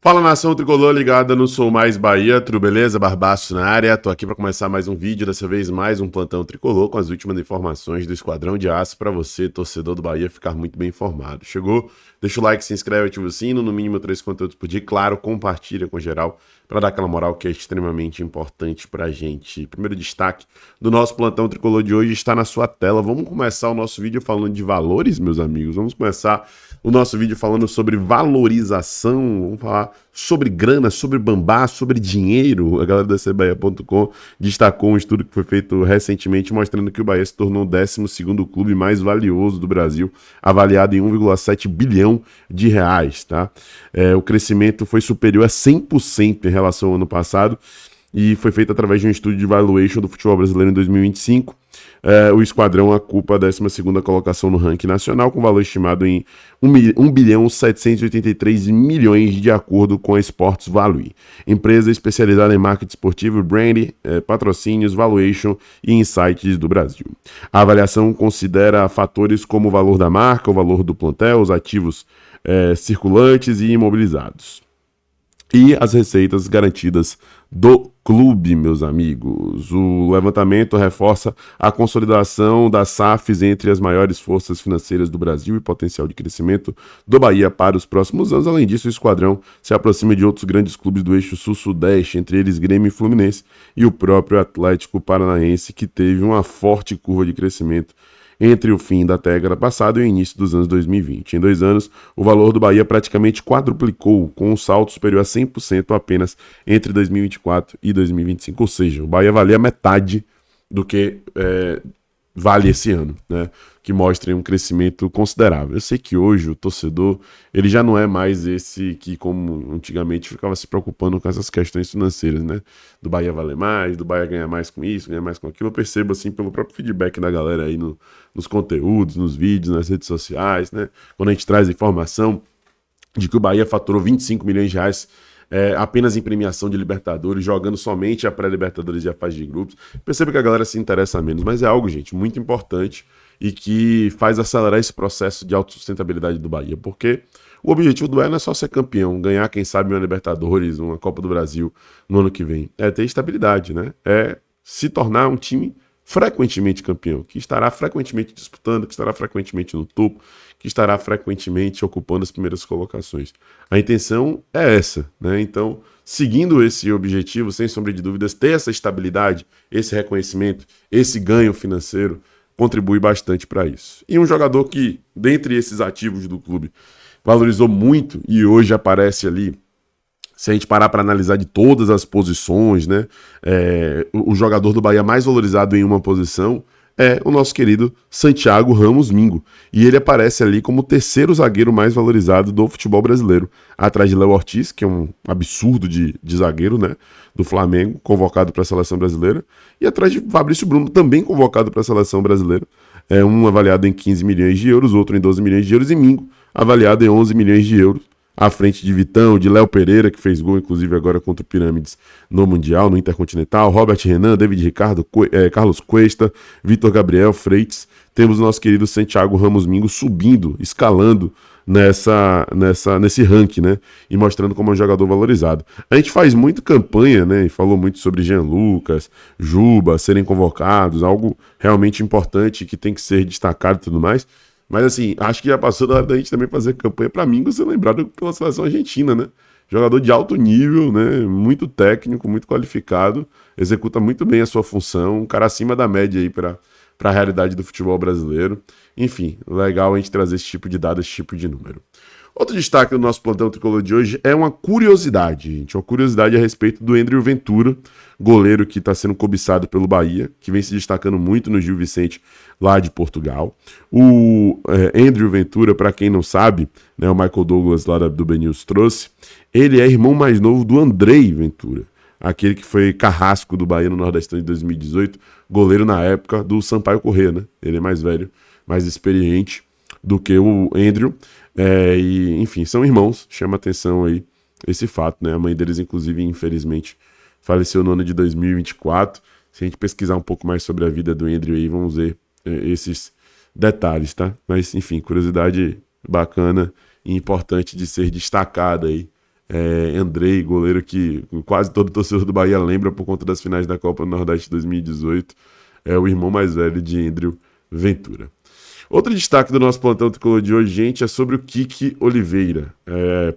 Fala, nação tricolor ligada no Sou Mais Bahia, tudo beleza? Barbaço na área, tô aqui para começar mais um vídeo, dessa vez mais um plantão tricolor com as últimas informações do Esquadrão de Aço para você, torcedor do Bahia, ficar muito bem informado. Chegou? Deixa o like, se inscreve, ativa o sino, no mínimo 3 conteúdos por dia, claro, compartilha com geral para dar aquela moral que é extremamente importante pra gente. Primeiro destaque do nosso plantão tricolor de hoje está na sua tela. Vamos começar o nosso vídeo falando de valores, meus amigos. Vamos começar o nosso vídeo falando sobre valorização, vamos falar sobre grana, sobre bambá, sobre dinheiro. A galera da cbahia.com destacou um estudo que foi feito recentemente mostrando que o Bahia se tornou o 12º clube mais valioso do Brasil, avaliado em 1,7 bilhão de reais, tá? O crescimento foi superior a 100% em relação ao ano passado e foi feito através de um estudo de valuation do futebol brasileiro em 2025. O Esquadrão ocupa a 12ª colocação no ranking nacional, com valor estimado em 1 bilhão 783 milhões, de acordo com a Sports Value, empresa especializada em marketing esportivo, brand, patrocínios, valuation e insights do Brasil. A avaliação considera fatores como o valor da marca, o valor do plantel, os ativos circulantes e imobilizados, e as receitas garantidas do clube, meus amigos. O levantamento reforça a consolidação das SAFs entre as maiores forças financeiras do Brasil e potencial de crescimento do Bahia para os próximos anos. Além disso, o Esquadrão se aproxima de outros grandes clubes do eixo sul-sudeste, entre eles Grêmio e Fluminense, e o próprio Atlético Paranaense, que teve uma forte curva de crescimento entre o fim da década passada e o início dos anos 2020. Em 2 anos, o valor do Bahia praticamente quadruplicou, com um salto superior a 100% apenas entre 2024 e 2025. Ou seja, o Bahia valia metade do que vale esse ano, né? Que mostra um crescimento considerável. Eu sei que hoje o torcedor, ele já não é mais esse que, como antigamente, ficava se preocupando com essas questões financeiras, né? Do Bahia valer mais, do Bahia ganhar mais com isso, ganhar mais com aquilo. Eu percebo, assim, pelo próprio feedback da galera aí nos conteúdos, nos vídeos, nas redes sociais, né? Quando a gente traz informação de que o Bahia faturou 25 milhões de reais apenas em premiação de Libertadores, jogando somente a pré-Libertadores e a fase de grupos. Perceba que a galera se interessa menos, mas é algo, gente, muito importante e que faz acelerar esse processo de autossustentabilidade do Bahia, porque o objetivo do Bahia não é só ser campeão, ganhar, quem sabe, uma Libertadores, uma Copa do Brasil no ano que vem. É ter estabilidade, né? É se tornar um time frequentemente campeão, que estará frequentemente disputando, que estará frequentemente no topo, que estará frequentemente ocupando as primeiras colocações. A intenção é essa, né? Então, seguindo esse objetivo, sem sombra de dúvidas, ter essa estabilidade, esse reconhecimento, esse ganho financeiro, contribui bastante para isso. E um jogador que, dentre esses ativos do clube, valorizou muito e hoje aparece ali, se a gente parar para analisar de todas as posições, né, o jogador do Bahia mais valorizado em uma posição é o nosso querido Santiago Ramos Mingo. E ele aparece ali como o 3º zagueiro mais valorizado do futebol brasileiro, atrás de Léo Ortiz, que é um absurdo de zagueiro, né, do Flamengo, convocado para a seleção brasileira, e atrás de Fabrício Bruno, também convocado para a seleção brasileira, um avaliado em 15 milhões de euros, outro em 12 milhões de euros, e Mingo, avaliado em 11 milhões de euros, à frente de Vitão, de Léo Pereira, que fez gol, inclusive, agora contra o Pirâmides no Mundial, no Intercontinental, Robert Renan, David Ricardo, Carlos Cuesta, Vitor Gabriel Freitas. Temos o nosso querido Santiago Ramos Mingo subindo, escalando nesse ranking, né? E mostrando como é um jogador valorizado. A gente faz muito campanha, né? E falou muito sobre Jean Lucas, Juba serem convocados, algo realmente importante que tem que ser destacado e tudo mais. Mas assim, acho que já passou da hora da gente também fazer campanha para Mingo ser lembrado pela seleção argentina, né? Jogador de alto nível, né? Muito técnico, muito qualificado, executa muito bem a sua função, um cara acima da média aí para a realidade do futebol brasileiro. Enfim, legal a gente trazer esse tipo de dado, esse tipo de número. Outro destaque do nosso plantão tricolor de hoje é uma curiosidade, gente. Uma curiosidade a respeito do Andrew Ventura, goleiro que está sendo cobiçado pelo Bahia, que vem se destacando muito no Gil Vicente, lá de Portugal. O Andrew Ventura, para quem não sabe, né, o Michael Douglas lá do BNews trouxe, ele é irmão mais novo do Andrei Ventura, aquele que foi carrasco do Bahia no Nordestão de 2018, goleiro na época do Sampaio Corrêa, né? Ele é mais velho, mais experiente do que o Andrew, e enfim, são irmãos, chama atenção aí esse fato, né? A mãe deles, inclusive, infelizmente, faleceu no ano de 2024. Se a gente pesquisar um pouco mais sobre a vida do Andrew aí, vamos ver esses detalhes, tá? Mas, enfim, curiosidade bacana e importante de ser destacada aí Andrei, goleiro que quase todo torcedor do Bahia lembra por conta das finais da Copa do Nordeste 2018. É o irmão mais velho de Andrew Ventura. Outro destaque do nosso plantão tricolor de hoje, gente, é sobre o Kiki Oliveira.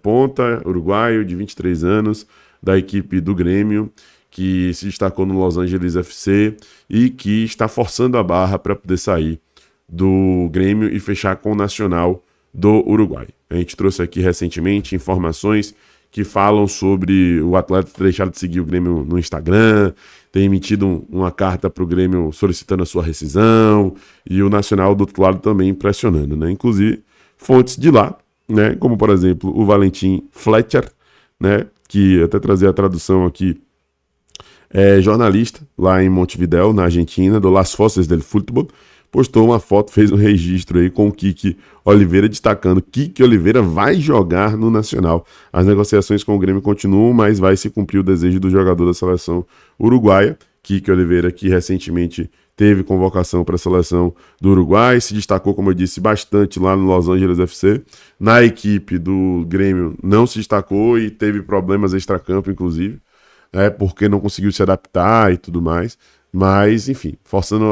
Ponta, uruguaio, de 23 anos, da equipe do Grêmio, que se destacou no Los Angeles FC e que está forçando a barra para poder sair do Grêmio e fechar com o Nacional do Uruguai. A gente trouxe aqui recentemente informações que falam sobre o atleta ter deixado de seguir o Grêmio no Instagram, ter emitido uma carta para o Grêmio solicitando a sua rescisão, e o Nacional do outro lado também pressionando, né? Inclusive, fontes de lá, né? Como, por exemplo, o Valentim Fletcher, né? Que até trazer a tradução aqui, é jornalista lá em Montevidéu, na Argentina, do Las Fossas del Futebol, postou uma foto, fez um registro aí com o Kiki Oliveira, destacando que Kiki Oliveira vai jogar no Nacional. As negociações com o Grêmio continuam, mas vai se cumprir o desejo do jogador da seleção uruguaia. Kiki Oliveira, que recentemente teve convocação para a seleção do Uruguai, se destacou, como eu disse, bastante lá no Los Angeles FC. Na equipe do Grêmio não se destacou e teve problemas extracampo, inclusive, porque não conseguiu se adaptar e tudo mais. Mas, enfim,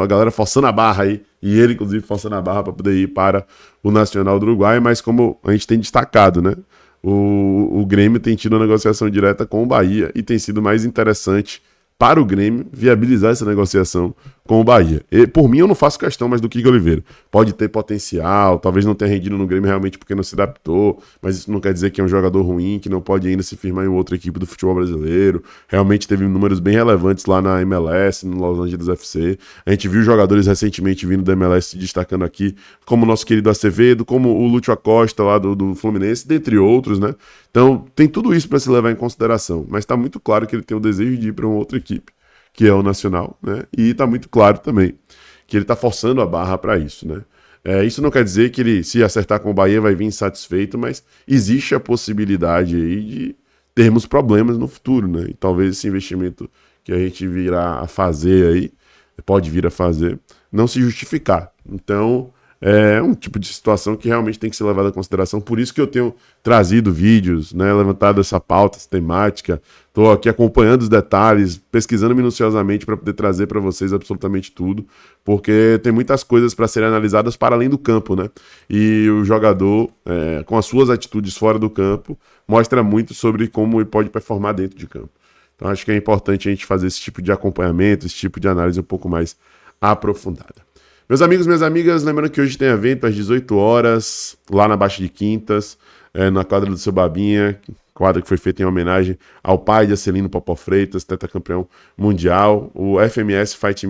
a galera forçando a barra aí, e ele, inclusive, forçando a barra para poder ir para o Nacional do Uruguai, mas como a gente tem destacado, né? O Grêmio tem tido uma negociação direta com o Bahia e tem sido mais interessante para o Grêmio viabilizar essa negociação com o Bahia. E, por mim, eu não faço questão mais do Kiki Oliveira. Pode ter potencial, talvez não tenha rendido no Grêmio realmente porque não se adaptou, mas isso não quer dizer que é um jogador ruim, que não pode ainda se firmar em outra equipe do futebol brasileiro. Realmente teve números bem relevantes lá na MLS, no Los Angeles FC. A gente viu jogadores recentemente vindo da MLS se destacando aqui, como o nosso querido Acevedo, como o Lúcio Acosta lá do Fluminense, dentre outros, né? Então, tem tudo isso para se levar em consideração, mas está muito claro que ele tem o desejo de ir para uma outra equipe, que é o Nacional, né? E está muito claro também que ele está forçando a barra para isso, né? Isso não quer dizer que ele, se acertar com o Bahia, vai vir insatisfeito, mas existe a possibilidade aí de termos problemas no futuro, né? E talvez esse investimento que a gente virá a fazer aí, pode vir a fazer, não se justificar. Então, é um tipo de situação que realmente tem que ser levada em consideração. Por isso que eu tenho trazido vídeos, né, levantado essa pauta, essa temática. Estou aqui acompanhando os detalhes, pesquisando minuciosamente para poder trazer para vocês absolutamente tudo, porque tem muitas coisas para serem analisadas para além do campo, né? E o jogador, com as suas atitudes fora do campo, mostra muito sobre como ele pode performar dentro de campo. Então acho que é importante a gente fazer esse tipo de acompanhamento, esse tipo de análise um pouco mais aprofundada. Meus amigos, minhas amigas, lembrando que hoje tem evento às 18 horas, lá na Baixa de Quintas, na quadra do Seu Babinha, quadra que foi feita em homenagem ao pai de Acelino Popó Freitas, tetracampeão mundial, o FMS Fight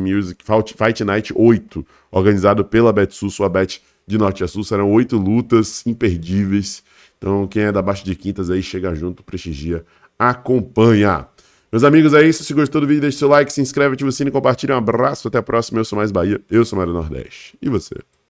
Night 8, organizado pela BetSul, sua bet de Norte a Sul. Serão 8 lutas imperdíveis. Então, quem é da Baixa de Quintas aí, chega junto, prestigia, acompanha. Meus amigos, é isso. Se gostou do vídeo, deixa seu like, se inscreve, ativa o sino e compartilha. Um abraço, até a próxima. Eu sou Mais Bahia, eu sou Mário Nordeste. E você?